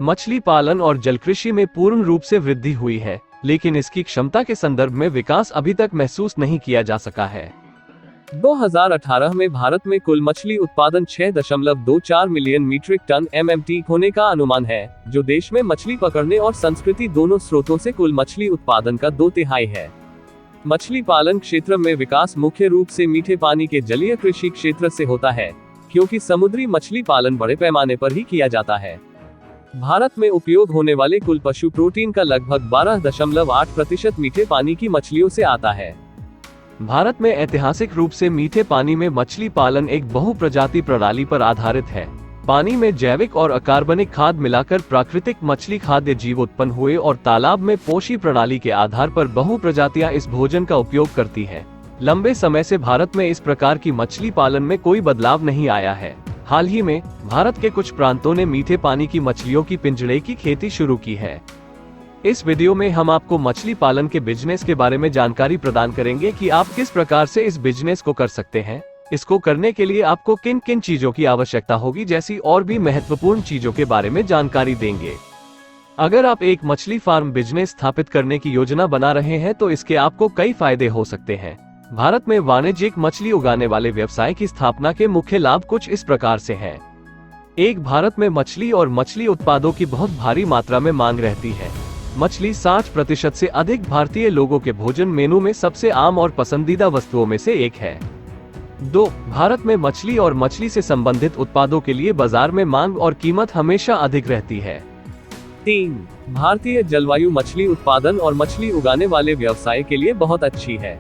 मछली पालन और जलकृषि में पूर्ण रूप से वृद्धि हुई है, लेकिन इसकी क्षमता के संदर्भ में विकास अभी तक महसूस नहीं किया जा सका है। 2018 में भारत में कुल मछली उत्पादन 6.24 मिलियन मीट्रिक टन MMT होने का अनुमान है, जो देश में मछली पकड़ने और संस्कृति दोनों स्रोतों से कुल मछली उत्पादन का 2/3 है। मछली पालन क्षेत्र में विकास मुख्य रूप से मीठे पानी के जलीय कृषि क्षेत्र से होता है, क्योंकि समुद्री मछली पालन बड़े पैमाने पर ही किया जाता है। भारत में उपयोग होने वाले कुल पशु प्रोटीन का लगभग 12.8% मीठे पानी की मछलियों से आता है। भारत में ऐतिहासिक रूप से मीठे पानी में मछली पालन एक बहुप्रजाति प्रणाली पर आधारित है। पानी में जैविक और अकार्बनिक खाद मिलाकर प्राकृतिक मछली खाद्य जीव उत्पन्न हुए और तालाब में पोषी प्रणाली के आधार पर बहुप्रजातियां इस भोजन का उपयोग करती हैं। लंबे समय से भारत में इस प्रकार की मछली पालन में कोई बदलाव नहीं आया है। हाल ही में भारत के कुछ प्रांतों ने मीठे पानी की मछलियों की पिंजड़े की खेती शुरू की है। इस वीडियो में हम आपको मछली पालन के बिजनेस के बारे में जानकारी प्रदान करेंगे कि आप किस प्रकार से इस बिजनेस को कर सकते हैं। इसको करने के लिए आपको किन किन चीजों की आवश्यकता होगी जैसी और भी महत्वपूर्ण चीजों के बारे में जानकारी देंगे। अगर आप एक मछली फार्म बिजनेस स्थापित करने की योजना बना रहे हैं तो इसके आपको कई फायदे हो सकते हैं। भारत में वाणिज्यिक मछली उगाने वाले व्यवसाय की स्थापना के मुख्य लाभ कुछ इस प्रकार से हैं। एक, भारत में मछली और मछली उत्पादों की बहुत भारी मात्रा में मांग रहती है। मछली 60% से अधिक भारतीय लोगों के भोजन मेनू में सबसे आम और पसंदीदा वस्तुओं में से एक है। 2, भारत में मछली और मछली से संबंधित उत्पादों के लिए बाजार में मांग और कीमत हमेशा अधिक रहती है। 3, भारतीय जलवायु मछली उत्पादन और मछली उगाने वाले व्यवसाय के लिए बहुत अच्छी है।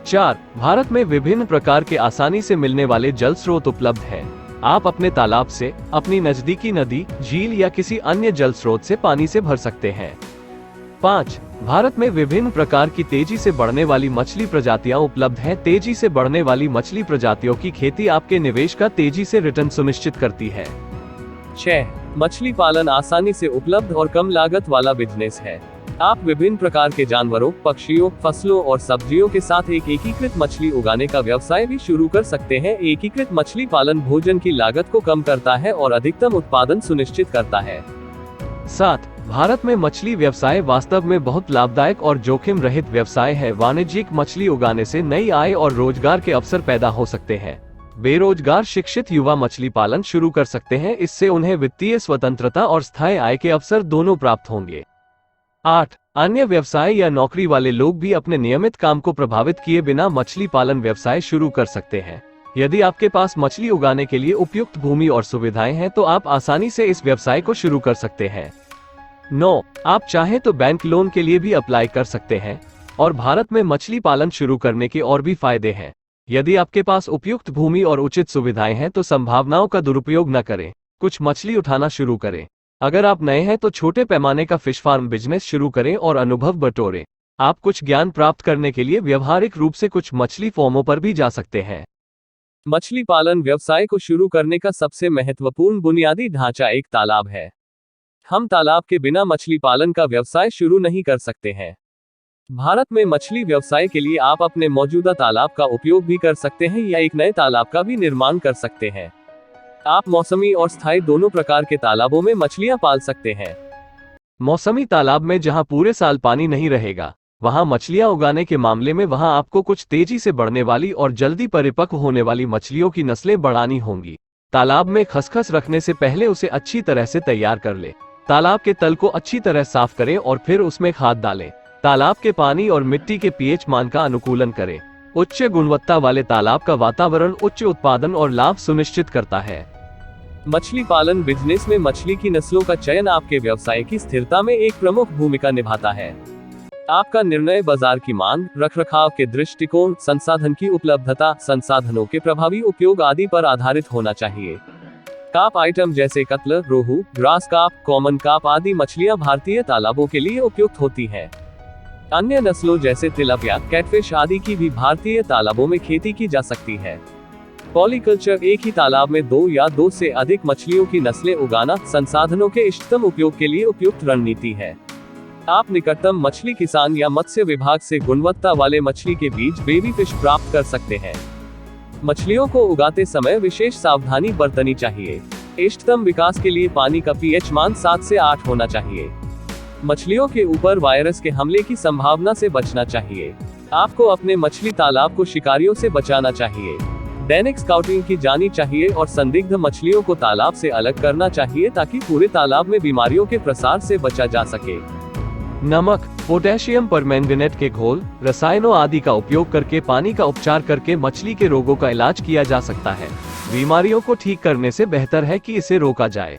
4, भारत में विभिन्न प्रकार के आसानी से मिलने वाले जल स्रोत उपलब्ध हैं। आप अपने तालाब से, अपनी नजदीकी नदी, झील या किसी अन्य जल स्रोत से पानी से भर सकते हैं। 5, भारत में विभिन्न प्रकार की तेजी से बढ़ने वाली मछली प्रजातियां उपलब्ध हैं। तेजी से बढ़ने वाली मछली प्रजातियों की खेती आपके निवेश का तेजी से रिटर्न सुनिश्चित करती है। 6, मछली पालन आसानी से उपलब्ध और कम लागत वाला बिजनेस है। आप विभिन्न प्रकार के जानवरों, पक्षियों, फसलों और सब्जियों के साथ एक एकीकृत मछली उगाने का व्यवसाय भी शुरू कर सकते हैं। एकीकृत मछली पालन भोजन की लागत को कम करता है और अधिकतम उत्पादन सुनिश्चित करता है। 7, भारत में मछली व्यवसाय वास्तव में बहुत लाभदायक और जोखिम रहित व्यवसाय है। वाणिज्यिक मछली उगाने से नई आय और रोजगार के अवसर पैदा हो सकते हैं। बेरोजगार शिक्षित युवा मछली पालन शुरू कर सकते हैं। इससे उन्हें वित्तीय स्वतंत्रता और स्थायी आय के अवसर दोनों प्राप्त होंगे। 8, अन्य व्यवसाय या नौकरी वाले लोग भी अपने नियमित काम को प्रभावित किए बिना मछली पालन व्यवसाय शुरू कर सकते हैं। यदि आपके पास मछली उगाने के लिए उपयुक्त भूमि और सुविधाएं हैं तो आप आसानी से इस व्यवसाय को शुरू कर सकते हैं। 9, आप चाहें तो बैंक लोन के लिए भी अप्लाई कर सकते हैं। और भारत में मछली पालन शुरू करने के और भी फायदे हैं। यदि आपके पास उपयुक्त भूमि और उचित सुविधाएं हैं तो संभावनाओं का दुरुपयोग न करें, कुछ मछली उठाना शुरू करें। अगर आप नए हैं तो छोटे पैमाने का फिश फार्म बिजनेस शुरू करें और अनुभव बटोरें। आप कुछ ज्ञान प्राप्त करने के लिए व्यवहारिक रूप से कुछ मछली फॉर्मों पर भी जा सकते हैं। मछली पालन व्यवसाय को शुरू करने का सबसे महत्वपूर्ण बुनियादी ढांचा एक तालाब है। हम तालाब के बिना मछली पालन का व्यवसाय शुरू नहीं कर सकते हैं। भारत में मछली व्यवसाय के लिए आप अपने मौजूदा तालाब का उपयोग भी कर सकते हैं या एक नए तालाब का भी निर्माण कर सकते हैं। आप मौसमी और स्थायी दोनों प्रकार के तालाबों में मछलियां पाल सकते हैं। मौसमी तालाब में जहां पूरे साल पानी नहीं रहेगा, वहां मछलियां उगाने के मामले में वहां आपको कुछ तेजी से बढ़ने वाली और जल्दी परिपक्व होने वाली मछलियों की नस्लें बढ़ानी होंगी। तालाब में खसखस रखने से पहले उसे अच्छी तरह से तैयार कर ले। तालाब के तल को अच्छी तरह साफ करें और फिर उसमें खाद डालें। तालाब के पानी और मिट्टी के पीएच मान का अनुकूलन करें। उच्च गुणवत्ता वाले तालाब का वातावरण उच्च उत्पादन और लाभ सुनिश्चित करता है। मछली पालन बिजनेस में मछली की नस्लों का चयन आपके व्यवसाय की स्थिरता में एक प्रमुख भूमिका निभाता है। आपका निर्णय बाजार की मांग, रखरखाव के दृष्टिकोण, संसाधन की उपलब्धता, संसाधनों के प्रभावी उपयोग आदि पर आधारित होना चाहिए। कार्प आइटम जैसे कतला, रोहू, ग्रास कार्प, कॉमन कार्प आदि मछलियां भारतीय तालाबों के लिए उपयुक्त होती हैं। अन्य नस्लों जैसे तिलापिया, कैटफिश आदि की भी भारतीय तालाबों में खेती की जा सकती है। पॉलीकल्चर एक ही तालाब में 2 या 2 से अधिक मछलियों की नस्लें उगाना संसाधनों के इष्टतम उपयोग के लिए उपयुक्त रणनीति है। आप निकटतम मछली किसान या मत्स्य विभाग से गुणवत्ता वाले मछली के बीज बेबी फिश प्राप्त कर सकते हैं। मछलियों को उगाते समय विशेष सावधानी बरतनी चाहिए। इष्टतम विकास के लिए पानी का पीएच मान 7 से 8 होना चाहिए। मछलियों के ऊपर वायरस के हमले की संभावना से बचना चाहिए। आपको अपने मछली तालाब को शिकारियों से बचाना चाहिए। दैनिक स्काउटिंग की जानी चाहिए और संदिग्ध मछलियों को तालाब से अलग करना चाहिए ताकि पूरे तालाब में बीमारियों के प्रसार से बचा जा सके। नमक, पोटेशियम परमैंगनेट के घोल, रसायनों आदि का उपयोग करके पानी का उपचार करके मछली के रोगों का इलाज किया जा सकता है। बीमारियों को ठीक करने से बेहतर है कि इसे रोका जाए।